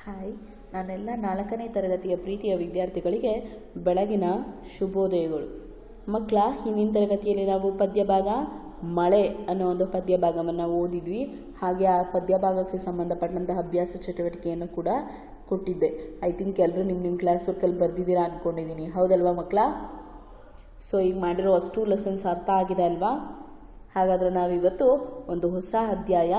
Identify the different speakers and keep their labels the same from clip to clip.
Speaker 1: Hi, ನಾನೆಲ್ಲ 4ನೇ ತರಗತಿಯ ಪ್ರೀತಿಯ ವಿದ್ಯಾರ್ಥಿಗಳಿಗೆ ಬೆಳಗಿನ ಶುಭೋದಯಗಳು. ಮಕ್ಕಳ ಹಿಂದಿನ ತರಗತಿಯಲ್ಲಿ ನಾವು ಪದ್ಯಭಾಗ ಮಳೆ ಅನ್ನೋ ಒಂದು ಪದ್ಯಭಾಗವನ್ನು ಓದಿದ್ವಿ. ಹಾಗೆ ಆ ಪದ್ಯಭಾಗಕ್ಕೆ ಸಂಬಂಧಪಟ್ಟಂತಹ ಅಭ್ಯಾಸ ಚಟುವಟಿಕೆಯನ್ನು ಕೂಡ ಕೊಟ್ಟಿದ್ದೆ. ಐ ಥಿಂಕ್ ಎಲ್ಲರೂ ನಿಮ್ಮ ಕ್ಲಾಸ್ ವರ್ಕಲ್ಲಿ ಬರೆದಿದ್ದೀರಾ ಅಂದ್ಕೊಂಡಿದ್ದೀನಿ, ಹೌದಲ್ವಾ ಮಕ್ಕಳ? ಸೊ ಈಗ ಮಾಡಿರೋ ಅಷ್ಟು ಲೆಸನ್ಸ್ ಅರ್ಥ ಆಗಿದೆ ಅಲ್ವಾ? ಹಾಗಾದರೆ ನಾವಿವತ್ತು ಒಂದು ಹೊಸ ಅಧ್ಯಾಯ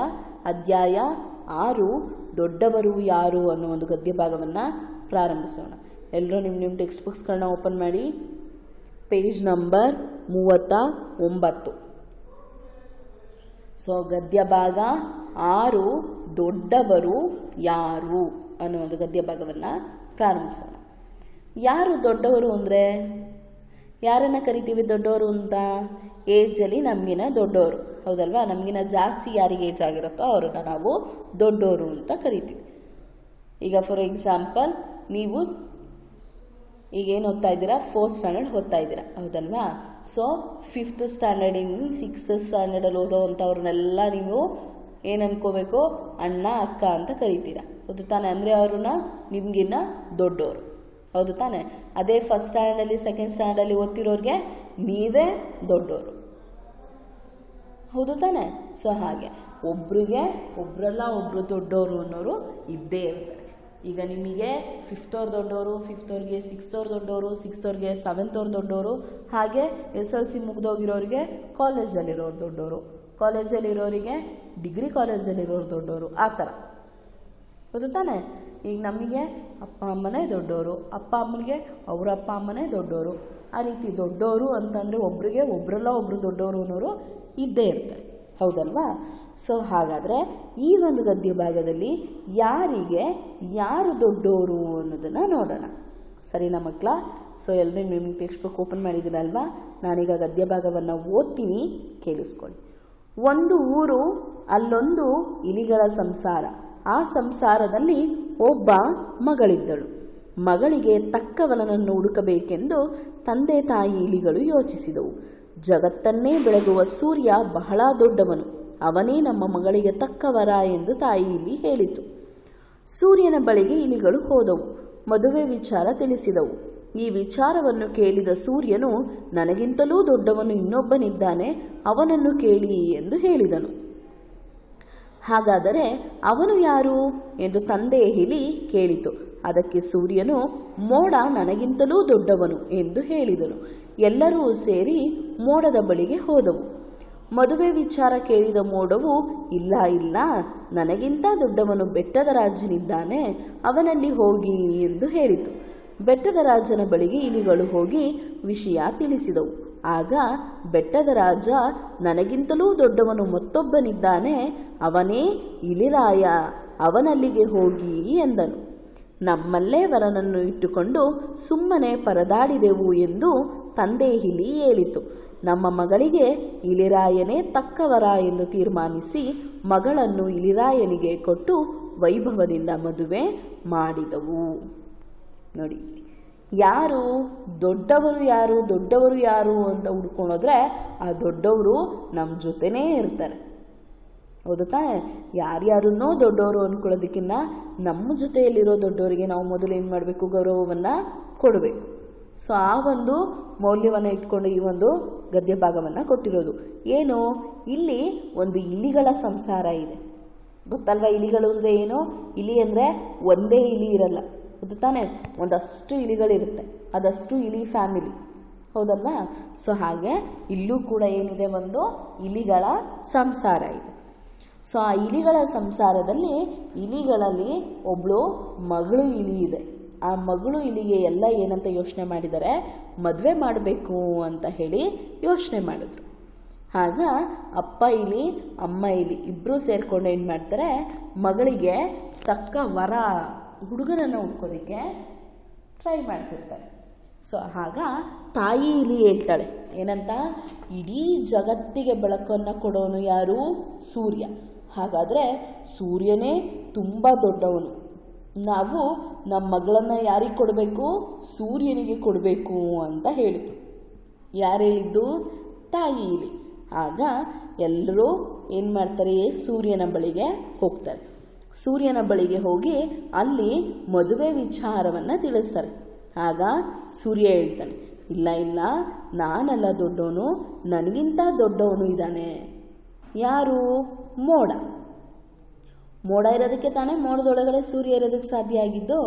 Speaker 1: 6 ದೊಡ್ಡವರು ಯಾರು ಅನ್ನೋ ಒಂದು ಗದ್ಯ ಭಾಗವನ್ನು ಪ್ರಾರಂಭಿಸೋಣ. ಎಲ್ಲರೂ ನಿಮ್ಮ ಟೆಕ್ಸ್ಟ್ ಬುಕ್ಸ್ಗಳನ್ನ ಓಪನ್ ಮಾಡಿ, ಪೇಜ್ ನಂಬರ್ 39. ಸೊ ಗದ್ಯ ಭಾಗ 6 ದೊಡ್ಡವರು ಯಾರು ಅನ್ನೋ ಒಂದು ಗದ್ಯ ಭಾಗವನ್ನು ಪ್ರಾರಂಭಿಸೋಣ. ಯಾರು ದೊಡ್ಡವರು ಅಂದರೆ ಯಾರನ್ನು ಕರಿತೀವಿ ದೊಡ್ಡವರು ಅಂತ? ಏಜಲ್ಲಿ ನಮಗಿನ ದೊಡ್ಡವರು, ಹೌದಲ್ವಾ? ನಮಗಿನ ಜಾಸ್ತಿ ಯಾರಿಗೆ ಏಜ್ ಆಗಿರುತ್ತೋ ಅವರನ್ನು ನಾವು ದೊಡ್ಡವರು ಅಂತ ಕರಿತೀವಿ. ಈಗ ಫಾರ್ ಎಕ್ಸಾಂಪಲ್, ನೀವು ಈಗೇನು ಓದ್ತಾ ಇದ್ದೀರಾ? 4th ಸ್ಟ್ಯಾಂಡರ್ಡ್ ಓದ್ತಾ ಇದ್ದೀರಾ, ಹೌದಲ್ವಾ? ಸೊ 5th ಸ್ಟ್ಯಾಂಡರ್ಡಿಂದ 6th ಸ್ಟ್ಯಾಂಡರ್ಡಲ್ಲಿ ಓದೋವಂಥವ್ರನ್ನೆಲ್ಲ ನೀವು ಏನು ಅನ್ಕೋಬೇಕು? ಅಣ್ಣ ಅಕ್ಕ ಅಂತ ಕರಿತೀರಾ, ಹೌದು ತಾನೆ? ಅಂದರೆ ಅವ್ರನ್ನ ನಿಮಗಿನ್ನ ದೊಡ್ಡವರು, ಹೌದು ತಾನೆ? ಅದೇ 1st ಸ್ಟ್ಯಾಂಡರ್ಡಲ್ಲಿ 2nd ಸ್ಟ್ಯಾಂಡರ್ಡಲ್ಲಿ ಓದ್ತಿರೋರಿಗೆ ನೀವೇ ದೊಡ್ಡವರು, ಹೌದು ತಾನೆ? ಸೊ ಹಾಗೆ ಒಬ್ರಲ್ಲ ಒಬ್ಬರು ದೊಡ್ಡವರು ಅನ್ನೋರು ಇದ್ದೇ ಇರ್ತಾರೆ. ಈಗ ನಿಮಗೆ 5th ಅವ್ರು ದೊಡ್ಡವರು, 5th ಅವ್ರಿಗೆ 6th ಅವ್ರು ದೊಡ್ಡವರು, 6th ಅವ್ರಿಗೆ 7th ಅವ್ರು ದೊಡ್ಡವರು, ಹಾಗೆ SLC ಮುಗಿದೋಗಿರೋರಿಗೆ ಕಾಲೇಜಲ್ಲಿರೋರು ದೊಡ್ಡವರು, ಕಾಲೇಜಲ್ಲಿರೋರಿಗೆ ಡಿಗ್ರಿ ಕಾಲೇಜಲ್ಲಿರೋರು ದೊಡ್ಡವರು, ಆ ಥರ, ಹೌದು ತಾನೆ? ಈಗ ನಮಗೆ ಅಪ್ಪ ಅಮ್ಮನೇ ದೊಡ್ಡವರು, ಅಪ್ಪ ಅಮ್ಮನಿಗೆ ಅವರ ಅಪ್ಪ ಅಮ್ಮನೇ ದೊಡ್ಡವರು. ಆ ರೀತಿ ದೊಡ್ಡವರು ಅಂತಂದರೆ ಒಬ್ರಲ್ಲ ಒಬ್ಬರು ದೊಡ್ಡವರು ಅನ್ನೋರು ಇದ್ದೇ ಇರ್ತಾರೆ, ಹೌದಲ್ವಾ? ಸೊ ಹಾಗಾದರೆ ಈ ಒಂದು ಗದ್ಯ ಭಾಗದಲ್ಲಿ ಯಾರು ದೊಡ್ಡವರು ಅನ್ನೋದನ್ನು ನೋಡೋಣ, ಸರಿನಾ ಮಕ್ಕಳ? ಸೊ ಎಲ್ಲರೂ ನಿಮ್ಮ ಟೆಕ್ಸ್ಟ್ ಬುಕ್ ಓಪನ್ ಮಾಡಿದ್ದೀನಲ್ವಾ? ನಾನೀಗ ಗದ್ಯ ಭಾಗವನ್ನು ಓದ್ತೀನಿ, ಕೇಳಿಸ್ಕೊಳ್ಳಿ. ಒಂದು ಊರು, ಅಲ್ಲೊಂದು ಇಲಿಗಳ ಸಂಸಾರ. ಆ ಸಂಸಾರದಲ್ಲಿ ಒಬ್ಬ ಮಗಳಿದ್ದಳು. ಮಗಳಿಗೆ ತಕ್ಕವನನ್ನು ಹುಡುಕಬೇಕೆಂದು ತಂದೆ ತಾಯಿ ಇಲಿಗಳು ಯೋಚಿಸಿದವು. ಜಗತ್ತನ್ನೇ ಬೆಳಗುವ ಸೂರ್ಯ ಬಹಳ ದೊಡ್ಡವನು, ಅವನೇ ನಮ್ಮ ಮಗಳಿಗೆ ತಕ್ಕವರ ಎಂದು ತಾಯಿ ಇಲಿ ಹೇಳಿತು. ಸೂರ್ಯನ ಬಳಿಗೆ ಇಲಿಗಳು ಹೋದವು, ಮದುವೆ ವಿಚಾರ ತಿಳಿಸಿದವು. ಈ ವಿಚಾರವನ್ನು ಕೇಳಿದ ಸೂರ್ಯನು, ನನಗಿಂತಲೂ ದೊಡ್ಡವನು ಇನ್ನೊಬ್ಬನಿದ್ದಾನೆ, ಅವನನ್ನು ಕೇಳಿ ಎಂದು ಹೇಳಿದನು. ಹಾಗಾದರೆ ಅವನು ಯಾರು ಎಂದು ತಂದೆ ಇಲಿ ಕೇಳಿತು. ಅದಕ್ಕೆ ಸೂರ್ಯನು, ಮೋಡ ನನಗಿಂತಲೂ ದೊಡ್ಡವನು ಎಂದು ಹೇಳಿದನು. ಎಲ್ಲರೂ ಸೇರಿ ಮೋಡದ ಬಳಿಗೆ ಹೋದವು. ಮದುವೆ ವಿಚಾರ ಕೇಳಿದ ಮೋಡವು, ಇಲ್ಲ, ನನಗಿಂತ ದೊಡ್ಡವನು ಬೆಟ್ಟದ ರಾಜನಿದ್ದಾನೆ, ಅವನಲ್ಲಿ ಹೋಗಿ ಎಂದು ಹೇಳಿತು. ಬೆಟ್ಟದ ರಾಜನ ಬಳಿಗೆ ಇಲಿಗಳು ಹೋಗಿ ವಿಷಯ ತಿಳಿಸಿದವು. ಆಗ ಬೆಟ್ಟದ ರಾಜ, ನನಗಿಂತಲೂ ದೊಡ್ಡವನು ಮತ್ತೊಬ್ಬನಿದ್ದಾನೆ, ಅವನೇ ಇಲಿರಾಯ, ಅವನಲ್ಲಿಗೆ ಹೋಗಿ ಎಂದನು. ನಮ್ಮಲ್ಲೇ ವರನನ್ನು ಇಟ್ಟುಕೊಂಡು ಸುಮ್ಮನೆ ಪರದಾಡಿದೆವು ಎಂದು ತಂದೆ ಇಲಿ ಹೇಳಿತು. ನಮ್ಮ ಮಗಳಿಗೆ ಇಲಿರಾಯನೇ ತಕ್ಕವರ ಎಂದು ತೀರ್ಮಾನಿಸಿ ಮಗಳನ್ನು ಇಲಿರಾಯನಿಗೆ ಕೊಟ್ಟು ವೈಭವದಿಂದ ಮದುವೆ ಮಾಡಿದವು. ನೋಡಿ, ದೊಡ್ಡವರು ಯಾರು ಅಂತ ಹುಡ್ಕೊಂಡೋದ್ರೆ ಆ ದೊಡ್ಡವರು ನಮ್ಮ ಜೊತೆನೇ ಇರ್ತಾರೆ, ಹೌದು ತಾನೆ? ಯಾರ್ಯಾರನ್ನೋ ದೊಡ್ಡವರು ಅಂದ್ಕೊಳ್ಳೋದಕ್ಕಿಂತ ನಮ್ಮ ಜೊತೆಯಲ್ಲಿರೋ ದೊಡ್ಡವರಿಗೆ ನಾವು ಮೊದಲು ಏನು ಮಾಡಬೇಕು? ಗೌರವವನ್ನು ಕೊಡಬೇಕು. ಸೊ ಆ ಒಂದು ಮೌಲ್ಯವನ್ನು ಇಟ್ಕೊಂಡು ಈ ಒಂದು ಗದ್ಯ ಭಾಗವನ್ನು ಕೊಟ್ಟಿರೋದು. ಏನು? ಇಲ್ಲಿ ಒಂದು ಇಲಿಗಳ ಸಂಸಾರ ಇದೆ, ಗೊತ್ತಲ್ವಾ? ಇಲಿಗಳು ಅಂದರೆ ಏನು? ಇಲಿ ಅಂದರೆ ಒಂದೇ ಇಲಿ ಇರಲ್ಲ, ಹೌದು ತಾನೆ? ಒಂದಷ್ಟು ಇಲಿಗಳಿರುತ್ತೆ, ಅದಷ್ಟು ಇಲಿ ಫ್ಯಾಮಿಲಿ, ಹೌದಲ್ವಾ? ಸೊ ಹಾಗೆ ಇಲ್ಲೂ ಕೂಡ ಏನಿದೆ? ಒಂದು ಇಲಿಗಳ ಸಂಸಾರ ಇದೆ. ಸೊ ಆ ಇಲಿಗಳ ಸಂಸಾರದಲ್ಲಿ ಇಲಿಗಳಲ್ಲಿ ಒಬ್ಬಳು ಮಗಳು ಇಲಿ ಇದೆ. ಆ ಮಗಳು ಇಲಿಗೆ ಎಲ್ಲ ಏನಂತ ಯೋಚನೆ ಮಾಡಿದ್ದಾರೆ? ಮದುವೆ ಮಾಡಬೇಕು ಅಂತ ಹೇಳಿ ಯೋಚನೆ ಮಾಡಿದ್ರು. ಆಗ ಅಪ್ಪ ಇಲಿ ಅಮ್ಮ ಇಲಿ ಇಬ್ಬರೂ ಸೇರಿಕೊಂಡು ಏನು ಮಾಡ್ತಾರೆ? ಮಗಳಿಗೆ ತಕ್ಕ ಹುಡುಗನನ್ನು ಹುಡ್ಕೋದಕ್ಕೆ ಟ್ರೈ ಮಾಡ್ತಿರ್ತಾರೆ. ಸೊ ಆಗ ತಾಯಿ ಇಲಿ ಹೇಳ್ತಾಳೆ, ಏನಂತ? ಇಡೀ ಜಗತ್ತಿಗೆ ಬೆಳಕನ್ನು ಕೊಡೋನು ಯಾರು? ಸೂರ್ಯ. ಹಾಗಾದರೆ ಸೂರ್ಯನೇ ತುಂಬ ದೊಡ್ಡವನು. ನಾವು ನಮ್ಮ ಮಗಳನ್ನು ಯಾರಿಗೆ ಕೊಡಬೇಕು? ಸೂರ್ಯನಿಗೆ ಕೊಡಬೇಕು ಅಂತ ಹೇಳಿತು. ಯಾರು ಹೇಳಿದ್ದು? ತಾಯಿ ಇಲಿ. ಆಗ ಎಲ್ಲರೂ ಏನು ಮಾಡ್ತಾರೆ? ಸೂರ್ಯನ ಬಳಿಗೆ ಹೋಗ್ತಾರೆ. ಸೂರ್ಯನ ಬಳಿಗೆ ಹೋಗಿ ಅಲ್ಲಿ ಮದುವೆ ವಿಚಾರವನ್ನು ತಿಳಿಸ್ತಾರೆ. ಆಗ ಸೂರ್ಯ ಹೇಳ್ತಾನೆ, ಇಲ್ಲ ಇಲ್ಲ, ನಾನಲ್ಲ ದೊಡ್ಡವನು, ನನಗಿಂತ ದೊಡ್ಡವನು ಇದ್ದಾನೆ. ಯಾರು? ಮೋಡ. ಮೋಡ ಇರೋದಕ್ಕೆ ತಾನೇ ಮೋಡದೊಳಗಡೆ ಸೂರ್ಯ ಇರೋದಕ್ಕೆ ಸಾಧ್ಯ ಆಗಿದ್ದು.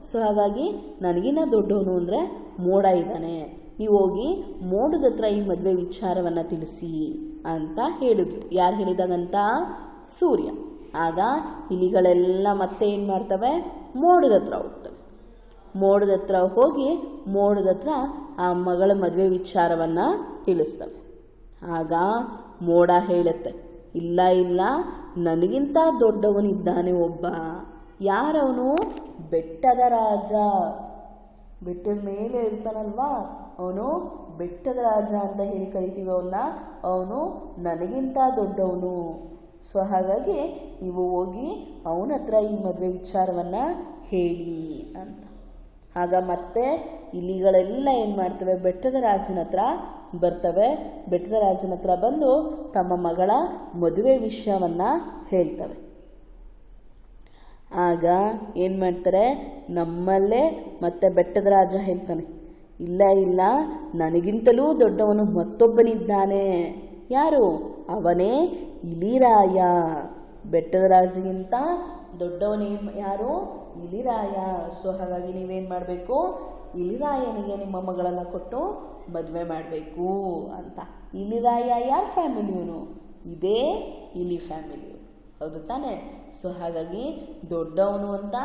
Speaker 1: ಸೊ ಹಾಗಾಗಿ ನನಗಿನ್ನ ದೊಡ್ಡವನು ಅಂದರೆ ಮೋಡ ಇದ್ದಾನೆ. ನೀವು ಹೋಗಿ ಮೋಡದ ಹತ್ರ ಈ ಮದುವೆ ವಿಚಾರವನ್ನು ತಿಳಿಸಿ ಅಂತ ಹೇಳಿದ್ರು. ಯಾರು ಹೇಳಿದಾಗಂತ? ಸೂರ್ಯ. ಆಗ ಇಲಿಗಳೆಲ್ಲ ಮತ್ತೆ ಏನು ಮಾಡ್ತವೆ? ಮೋಡದ ಹತ್ರ ಹೋಗ್ತವೆ. ಮೋಡದ ಹತ್ರ ಹೋಗಿ ಮೋಡದ ಹತ್ರ ಆ ಮಗಳ ಮದುವೆ ವಿಚಾರವನ್ನು ತಿಳಿಸ್ತವೆ. ಆಗ ಮೋಡ ಹೇಳುತ್ತೆ, ಇಲ್ಲ ಇಲ್ಲ, ನನಗಿಂತ ದೊಡ್ಡವನಿದ್ದಾನೆ ಒಬ್ಬ. ಯಾರವನು? ಬೆಟ್ಟದ ರಾಜ. ಬೆಟ್ಟದ ಮೇಲೆ ಇರ್ತಾನಲ್ವಾ ಅವನು ಬೆಟ್ಟದ ರಾಜ ಅಂತ ಹೇಳಿ ಕರಿತೀವಿ ಅವನ್ನ. ಅವನು ನನಗಿಂತ ದೊಡ್ಡವನು. ಸೊ ಹಾಗಾಗಿ ನೀವು ಹೋಗಿ ಅವನ ಹತ್ರ ಈ ಮದುವೆ ವಿಚಾರವನ್ನು ಹೇಳಿ ಅಂತ. ಆಗ ಮತ್ತೆ ಇಲಿಗಳೆಲ್ಲ ಏನು ಮಾಡ್ತವೆ? ಬೆಟ್ಟದ ರಾಜನ ಹತ್ರ ಬರ್ತವೆ. ಬೆಟ್ಟದ ರಾಜನ ಹತ್ರ ಬಂದು ತಮ್ಮ ಮಗಳ ಮದುವೆ ವಿಷಯವನ್ನು ಹೇಳ್ತವೆ. ಆಗ ಏನು ಮಾಡ್ತಾರೆ? ನಮ್ಮಲ್ಲೇ ಮತ್ತೆ ಬೆಟ್ಟದ ರಾಜ ಹೇಳ್ತಾನೆ, ಇಲ್ಲ ಇಲ್ಲ, ನನಗಿಂತಲೂ ದೊಡ್ಡವನು ಮತ್ತೊಬ್ಬನಿದ್ದಾನೆ. ಯಾರು? ಅವನೇ ಇಲಿರಾಯ. ಬೆಟ್ಟದ ರಾಜಗಿಂತ ದೊಡ್ಡವನೇ ಯಾರು? ಇಲಿರಾಯ. ಸೊ ಹಾಗಾಗಿ ನೀವೇನು ಮಾಡಬೇಕು? ಇಲಿರಾಯನಿಗೆ ನಿಮ್ಮ ಮಗಳನ್ನು ಕೊಟ್ಟು ಮದುವೆ ಮಾಡಬೇಕು ಅಂತ. ಇಲಿರಾಯ ಯಾರ ಫ್ಯಾಮಿಲಿಯವನು? ಇದೇ ಇಲಿ ಫ್ಯಾಮಿಲಿಯು, ಹೌದು ತಾನೆ? ಸೊ ಹಾಗಾಗಿ ದೊಡ್ಡವನು ಅಂತ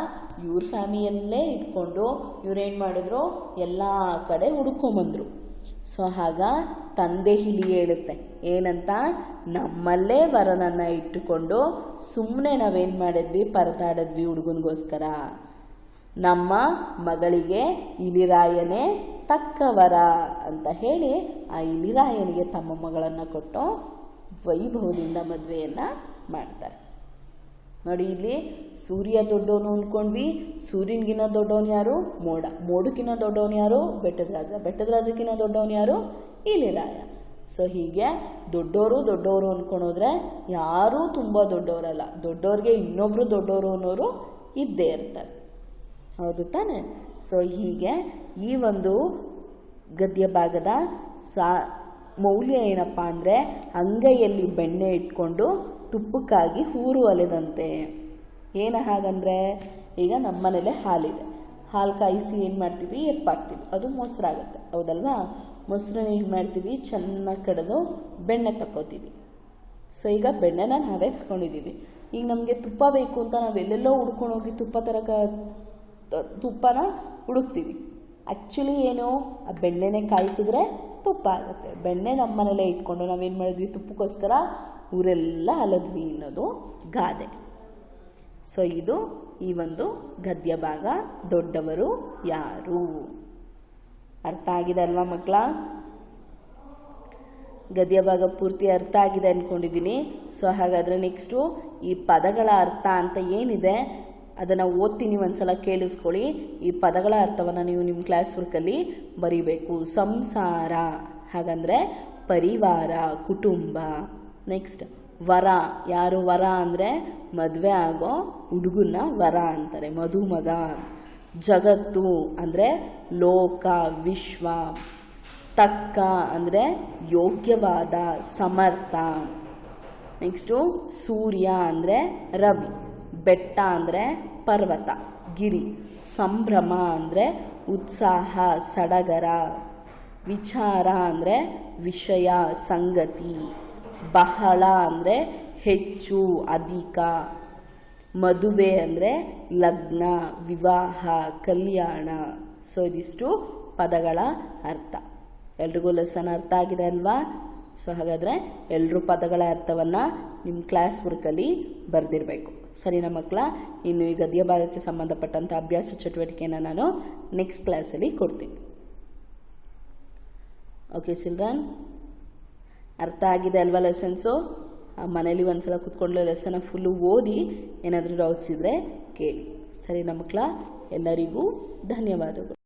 Speaker 1: ಇವ್ರ ಫ್ಯಾಮಿಲಿಯಲ್ಲೇ ಇಟ್ಕೊಂಡು ಇವ್ರೇನು ಮಾಡಿದ್ರು? ಎಲ್ಲ ಕಡೆ ಹುಡ್ಕೊಂಬಂದರು. ಸೊ ಆಗ ತಂದೆ ಇಲಿ ಹೇಳುತ್ತೆ ಏನಂತ? ನಮ್ಮಲ್ಲೇ ವರನನ್ನು ಇಟ್ಟುಕೊಂಡು ಸುಮ್ಮನೆ ನಾವೇನು ಮಾಡಿದ್ವಿ? ಪರದಾಡಿದ್ವಿ ಹುಡುಗನಿಗೋಸ್ಕರ. ನಮ್ಮ ಮಗಳಿಗೆ ಇಲಿರಾಯನೇ ತಕ್ಕ ವರ ಅಂತ ಹೇಳಿ ಆ ಇಲಿರಾಯನಿಗೆ ತಮ್ಮ ಮಗಳನ್ನು ಕೊಟ್ಟು ವೈಭವದಿಂದ ಮದುವೆಯನ್ನು ಮಾಡ್ತಾರೆ. ನೋಡಿ, ಇಲ್ಲಿ ಸೂರ್ಯ ದೊಡ್ಡವನು ಅಂದ್ಕೊಂಡ್ವಿ. ಸೂರ್ಯನಿಗಿನ್ನ ದೊಡ್ಡವನು ಯಾರು? ಮೋಡ. ಮೋಡಕ್ಕಿನ್ನ ದೊಡ್ಡವನು ಯಾರು? ಬೆಟ್ಟದ ರಾಜ. ಬೆಟ್ಟದ ರಾಜಕ್ಕಿನ್ನ ದೊಡ್ಡವನು ಯಾರು? ಇಲಿರಾಯ. ಸೊ ಹೀಗೆ ದೊಡ್ಡವರು ಅಂದ್ಕೊಂಡೋದ್ರೆ ಯಾರೂ ತುಂಬ ದೊಡ್ಡವರಲ್ಲ. ದೊಡ್ಡವ್ರಿಗೆ ಇನ್ನೊಬ್ರು ದೊಡ್ಡವರು ಅನ್ನೋರು ಇದ್ದೇ ಇರ್ತಾರೆ, ಹೌದು ತಾನೆ? ಸೊ ಹೀಗೆ ಈ ಒಂದು ಗದ್ಯ ಭಾಗದ ಮೌಲ್ಯ ಏನಪ್ಪ ಅಂದರೆ, ಅಂಗೈಯಲ್ಲಿ ಬೆಣ್ಣೆ ಇಟ್ಕೊಂಡು ತುಪ್ಪಕ್ಕಾಗಿ ಊರು ಅಲೆದಂತೆ. ಏನು ಹಾಗಂದರೆ, ಈಗ ನಮ್ಮ ಮನೇಲೆ ಹಾಲಿದೆ, ಹಾಲು ಕಾಯಿಸಿ ಏನು ಮಾಡ್ತೀವಿ? ಎಪ್ಪಾಕ್ತೀವಿ, ಅದು ಮೊಸರಾಗುತ್ತೆ, ಹೌದಲ್ವಾ? ಮೊಸರನ್ನ ಏನು ಮಾಡ್ತೀವಿ? ಚೆನ್ನಾಗಿ ಕಡೆದು ಬೆಣ್ಣೆ ತಕ್ಕೋತೀವಿ. ಸೊ ಈಗ ಬೆಣ್ಣೆನ ನಾವೇ ತಗೊಂಡಿದ್ದೀವಿ. ಈಗ ನಮಗೆ ತುಪ್ಪ ಬೇಕು ಅಂತ ನಾವೆಲ್ಲೆಲ್ಲೋ ಹುಡ್ಕೊಂಡೋಗಿ ತುಪ್ಪನ ಹುಡುಕ್ತೀವಿ. ಆ್ಯಕ್ಚುಲಿ ಏನು? ಆ ಬೆಣ್ಣೆನೇ ಕಾಯಿಸಿದ್ರೆ ತುಪ್ಪ ಆಗುತ್ತೆ. ಬೆಣ್ಣೆ ನಮ್ಮ ಮನೇಲೇ ಇಟ್ಕೊಂಡು ನಾವೇನು ಮಾಡಿದ್ವಿ? ತುಪ್ಪಕ್ಕೋಸ್ಕರ ಊರೆಲ್ಲ ಅಲದ್ವಿ ಅನ್ನೋದು ಗಾದೆ. ಸೊ ಇದು ಈ ಒಂದು ಗದ್ಯ ಭಾಗ, ದೊಡ್ಡವರು ಯಾರು. ಅರ್ಥ ಆಗಿದೆ ಅಲ್ವಾ ಮಕ್ಕಳ? ಗದ್ಯ ಭಾಗ ಪೂರ್ತಿ ಅರ್ಥ ಆಗಿದೆ ಅಂದ್ಕೊಂಡಿದ್ದೀನಿ. ಸೊ ಹಾಗಾದರೆ ನೆಕ್ಸ್ಟು ಈ ಪದಗಳ ಅರ್ಥ ಅಂತ ಏನಿದೆ ಅದನ್ನು ಓದ್ತೀನಿ, ಒಂದ್ಸಲ ಕೇಳಿಸ್ಕೊಳ್ಳಿ. ಈ ಪದಗಳ ಅರ್ಥವನ್ನು ನೀವು ನಿಮ್ಮ ಕ್ಲಾಸ್ ವರ್ಕಲ್ಲಿ ಬರೀಬೇಕು. ಸಂಸಾರ ಹಾಗಂದರೆ ಪರಿವಾರ, ಕುಟುಂಬ. ನೆಕ್ಸ್ಟ್ ವರ. ಯಾರು ವರ ಅಂದರೆ ಮದುವೆ ಆಗೋ ಹುಡುಗನ್ನ ವರ ಅಂತಾರೆ, ಮದುಮಗ. ಜಗತ್ತು ಅಂದರೆ ಲೋಕ, ವಿಶ್ವ. ತಕ್ಕ ಅಂದರೆ ಯೋಗ್ಯವಾದ, ಸಮರ್ಥ. ನೆಕ್ಸ್ಟು ಸೂರ್ಯ ಅಂದರೆ ರವಿ. ಬೆಟ್ಟ ಅಂದರೆ ಪರ್ವತ, ಗಿರಿ. ಸಂಭ್ರಮ ಅಂದರೆ ಉತ್ಸಾಹ, ಸಡಗರ. ವಿಚಾರ ಅಂದರೆ ವಿಷಯ, ಸಂಗತಿ. ಬಹಳ ಅಂದರೆ ಹೆಚ್ಚು, ಅಧಿಕ. ಮದುವೆ ಅಂದರೆ ಲಗ್ನ, ವಿವಾಹ, ಕಲ್ಯಾಣ. ಸೊ ಇದಿಷ್ಟು ಪದಗಳ ಅರ್ಥ. ಎಲ್ರಿಗೂ ಲೆಸನ್ ಅರ್ಥ ಆಗಿದೆ ಅಲ್ವಾ? ಸೊ ಹಾಗಾದರೆ ಎಲ್ಲರೂ ಪದಗಳ ಅರ್ಥವನ್ನು ನಿಮ್ಮ ಕ್ಲಾಸ್ ವರ್ಕಲ್ಲಿ ಬರೆದಿರಬೇಕು. ಸರಿನಾ ಮಕ್ಕಳ? ಇನ್ನು ಈ ಗದ್ಯ ಭಾಗಕ್ಕೆ ಸಂಬಂಧಪಟ್ಟಂಥ ಅಭ್ಯಾಸ ಚಟುವಟಿಕೆಯನ್ನು ನಾನು ನೆಕ್ಸ್ಟ್ ಕ್ಲಾಸಲ್ಲಿ ಕೊಡ್ತೀನಿ. ಓಕೆ ಚಿಲ್ಡ್ರನ್, ಅರ್ಥ ಆಗಿದೆ ಅಲ್ವಾ ಲೆಸನ್ಸು? ಮನೇಲಿ ಒಂದ್ಸಲ ಕೂತ್ಕೊಂಡು ಲೆಸನ್ನ ಫುಲ್ಲು ಓದಿ, ಏನಾದರೂ ಡೌಟ್ಸ್ ಇದ್ದರೆ ಕೇಳಿ. ಸರಿನಾ ಮಕ್ಕಳ? ಎಲ್ಲರಿಗೂ ಧನ್ಯವಾದಗಳು.